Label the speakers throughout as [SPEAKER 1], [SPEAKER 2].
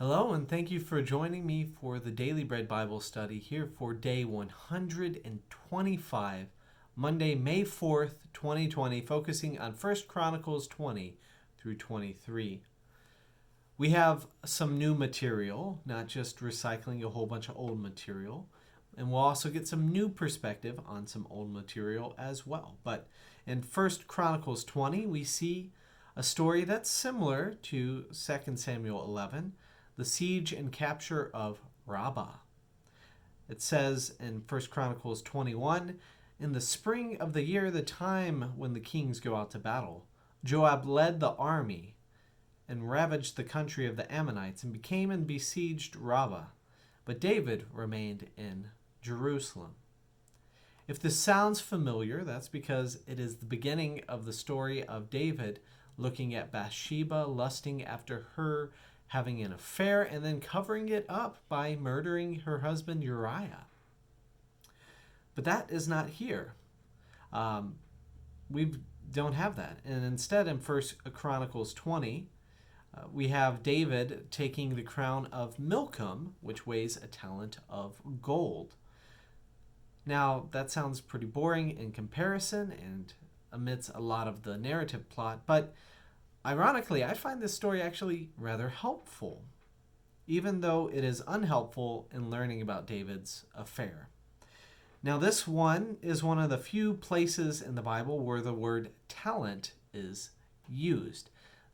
[SPEAKER 1] Hello, and thank you for joining me for the Daily Bread Bible study here for day 125, Monday, May 4th, 2020, focusing on 1 Chronicles 20 through 23. We have some new material, not just recycling a whole bunch of old material, and we'll also get some new perspective on some old material as well. But in 1 Chronicles 20, we see a story that's similar to 2 Samuel 11, the siege and capture of Rabbah. It says in 1 Chronicles 21, in the spring of the year, the time when the kings go out to battle, Joab led the army and ravaged the country of the Ammonites and became and besieged Rabbah. But David remained in Jerusalem. If this sounds familiar, that's because it is the beginning of the story of David looking at Bathsheba, lusting after her, having an affair, and then covering it up by murdering her husband Uriah. But that is not here. We don't have that. And instead, in 1 Chronicles 20, we have David taking the crown of Milcom, which weighs a talent of gold. Now, that sounds pretty boring in comparison and omits a lot of the narrative plot, but ironically, I find this story actually rather helpful, even though it is unhelpful in learning about David's affair. Now, this one is one of the few places in the Bible where the word talent is used.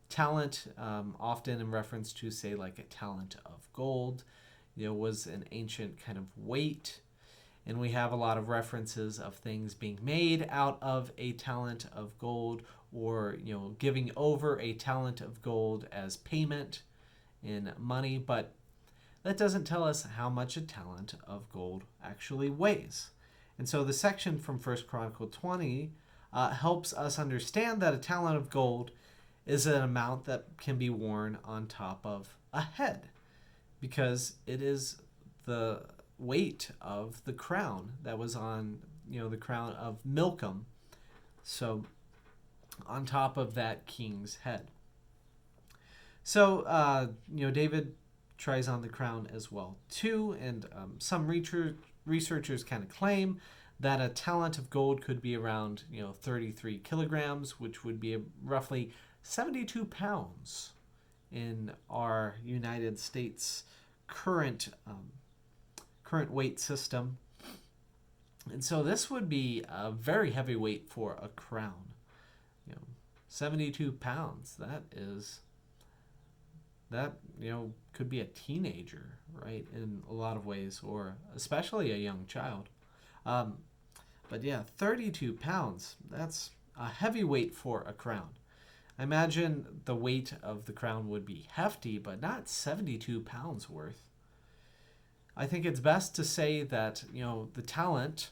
[SPEAKER 1] Talent, often in reference to, say, like a talent of gold, was an ancient kind of weight. And we have a lot of references of things being made out of a talent of gold, or giving over a talent of gold as payment in money, but that doesn't tell us how much a talent of gold actually weighs. And so the section from 1 Chronicles 20 helps us understand that a talent of gold is an amount that can be worn on top of a head, because it is the weight of the crown that was on the crown of Milcom, so on top of that king's head. So David tries on the crown as well too, and some researchers kind of claim that a talent of gold could be around 33 kilograms, which would be roughly 72 pounds in our United States current weight system. And so this would be a very heavy weight for a crown. 72 pounds. That could be a teenager, right? In a lot of ways, or especially a young child. But yeah, 32 pounds. That's a heavy weight for a crown. I imagine the weight of the crown would be hefty, but not 72 pounds worth. I think it's best to say that, the talent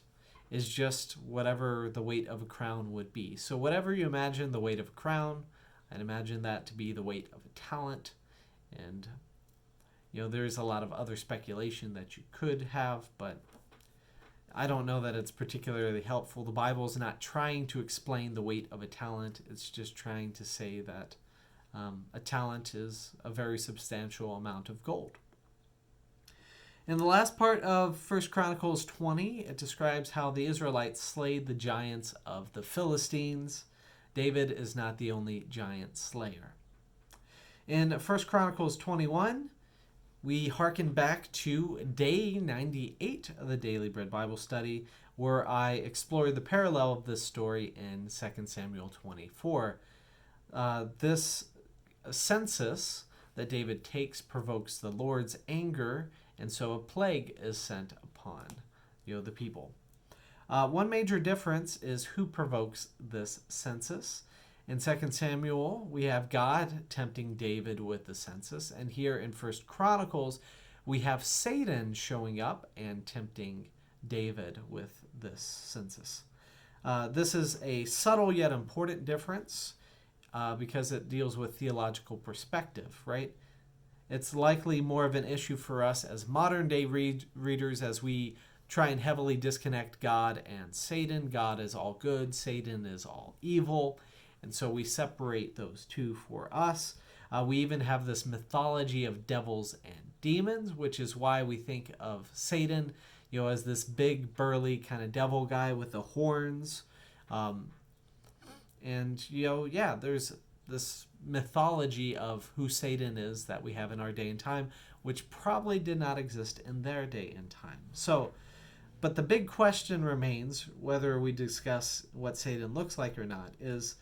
[SPEAKER 1] is just whatever the weight of a crown would be. So whatever you imagine the weight of a crown, I'd imagine that to be the weight of a talent. And, there's a lot of other speculation that you could have, but I don't know that it's particularly helpful. The Bible is not trying to explain the weight of a talent. It's just trying to say that a talent is a very substantial amount of gold. In the last part of 1 Chronicles 20, it describes how the Israelites slayed the giants of the Philistines. David is not the only giant slayer. In 1 Chronicles 21, we hearken back to day 98 of the Daily Bread Bible study, where I explored the parallel of this story in 2 Samuel 24. This census that David takes provokes the Lord's anger, and so a plague is sent upon the people. One major difference is who provokes this census. In 2 Samuel, we have God tempting David with the census, and here in 1 Chronicles, we have Satan showing up and tempting David with this census. This is a subtle yet important difference because it deals with theological perspective, right? It's likely more of an issue for us as modern day readers as we try and heavily disconnect God and Satan. God is all good, Satan is all evil. And so we separate those two for us. We even have this mythology of devils and demons, which is why we think of Satan, as this big, burly kind of devil guy with the horns. There's this mythology of who Satan is that we have in our day and time, which probably did not exist in their day and time. But the big question remains, whether we discuss what Satan looks like or not, is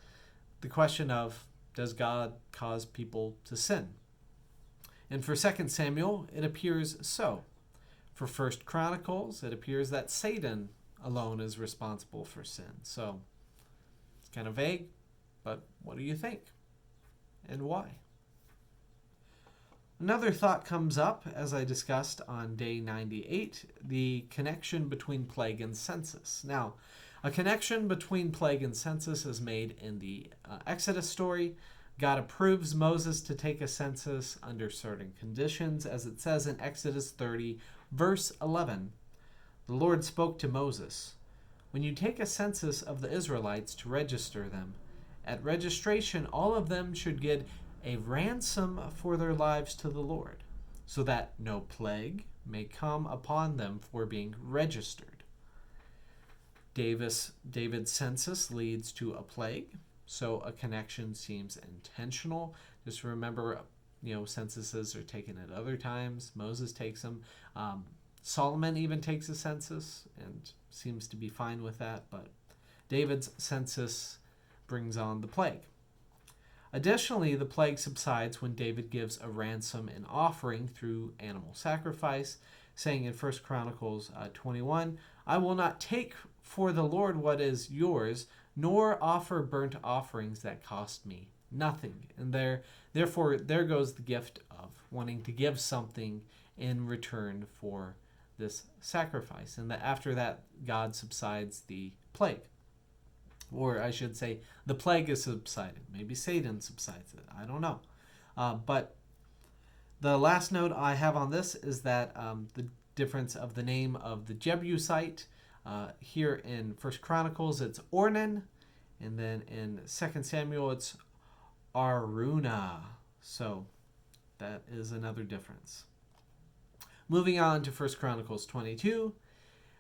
[SPEAKER 1] the question of, does God cause people to sin? And for 2 Samuel, it appears so. For 1 Chronicles, it appears that Satan alone is responsible for sin. So it's kind of vague, but what do you think? And why? Another thought comes up, as I discussed on day 98, the connection between plague and census. Now, a connection between plague and census is made in the Exodus story. God approves Moses to take a census under certain conditions, as it says in Exodus 30, verse 11. The Lord spoke to Moses, "When you take a census of the Israelites to register them, at registration all of them should give a ransom for their lives to the Lord, so that no plague may come upon them for being registered." David's census leads to a plague, so a connection seems intentional. Just remember, censuses are taken at other times. Moses takes them. Solomon even takes a census and seems to be fine with that, but David's census brings on the plague. Additionally, the plague subsides when David gives a ransom and offering through animal sacrifice, saying in 1 Chronicles 21, "I will not take for the Lord what is yours, nor offer burnt offerings that cost me nothing." And therefore there goes the gift of wanting to give something in return for this sacrifice. And that after that, God subsides the plague. Or I should say, the plague is subsided. Maybe Satan subsides it. I don't know. But the last note I have on this is that the difference of the name of the Jebusite. Here in 1 Chronicles, it's Ornan. And then in 2 Samuel, it's Aruna. So that is another difference. Moving on to 1 Chronicles 22.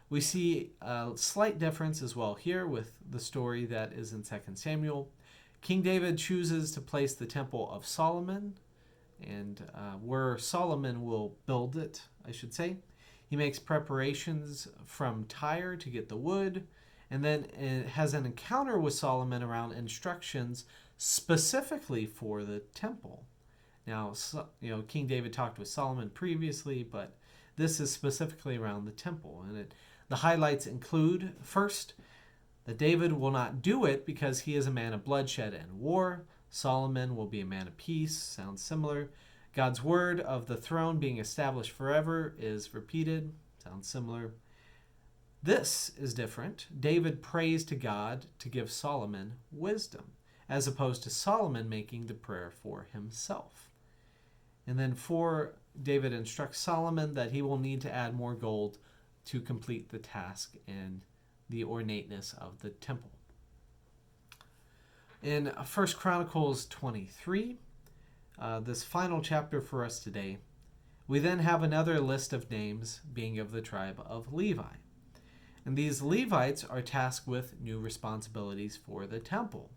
[SPEAKER 1] We see a slight difference as well here with the story that is in 2 Samuel. King David chooses to place the Temple of Solomon, and where Solomon will build it, I should say. He makes preparations from Tyre to get the wood, and then it has an encounter with Solomon around instructions specifically for the temple. Now, King David talked with Solomon previously, but this is specifically around the temple, and the highlights include, first, that David will not do it because he is a man of bloodshed and war. Solomon will be a man of peace. Sounds similar. God's word of the throne being established forever is repeated. Sounds similar. This is different. David prays to God to give Solomon wisdom, as opposed to Solomon making the prayer for himself. And then 4, David instructs Solomon that he will need to add more gold to complete the task and the ornateness of the temple. In 1 Chronicles 23, this final chapter for us today, we then have another list of names being of the tribe of Levi. And these Levites are tasked with new responsibilities for the temple.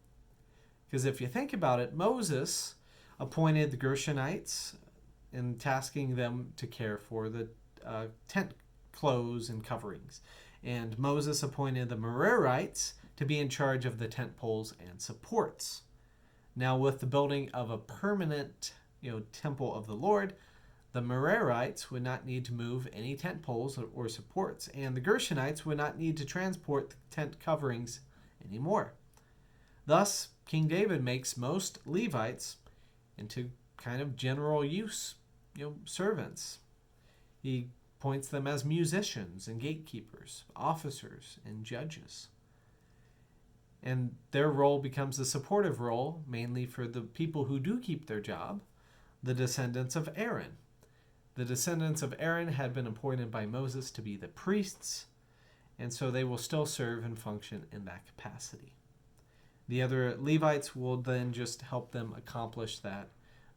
[SPEAKER 1] Because if you think about it, Moses appointed the Gershonites in tasking them to care for the tent clothes and coverings. And Moses appointed the Merarites to be in charge of the tent poles and supports. Now, with the building of a permanent, temple of the Lord, the Merarites would not need to move any tent poles or supports, and the Gershonites would not need to transport the tent coverings anymore. Thus, King David makes most Levites into kind of general use, servants. He appoints them as musicians and gatekeepers, officers and judges. And their role becomes a supportive role, mainly for the people who do keep their job, the descendants of Aaron. The descendants of Aaron had been appointed by Moses to be the priests, and so they will still serve and function in that capacity. The other Levites will then just help them accomplish that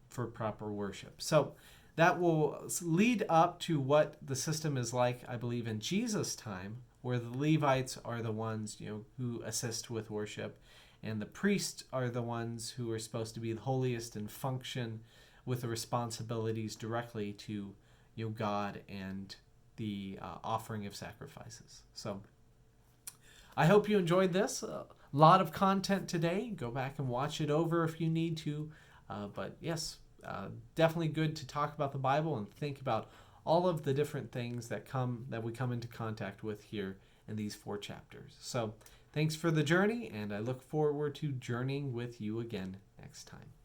[SPEAKER 1] for proper worship. So that will lead up to what the system is like, I believe, in Jesus' time, where the Levites are the ones, who assist with worship, and the priests are the ones who are supposed to be the holiest and function with the responsibilities directly to, God and the offering of sacrifices. So I hope you enjoyed this. A lot of content today. Go back and watch it over if you need to. But yes, definitely good to talk about the Bible and think about all of the different things that we come into contact with here in these 4 chapters. So thanks for the journey, and I look forward to journeying with you again next time.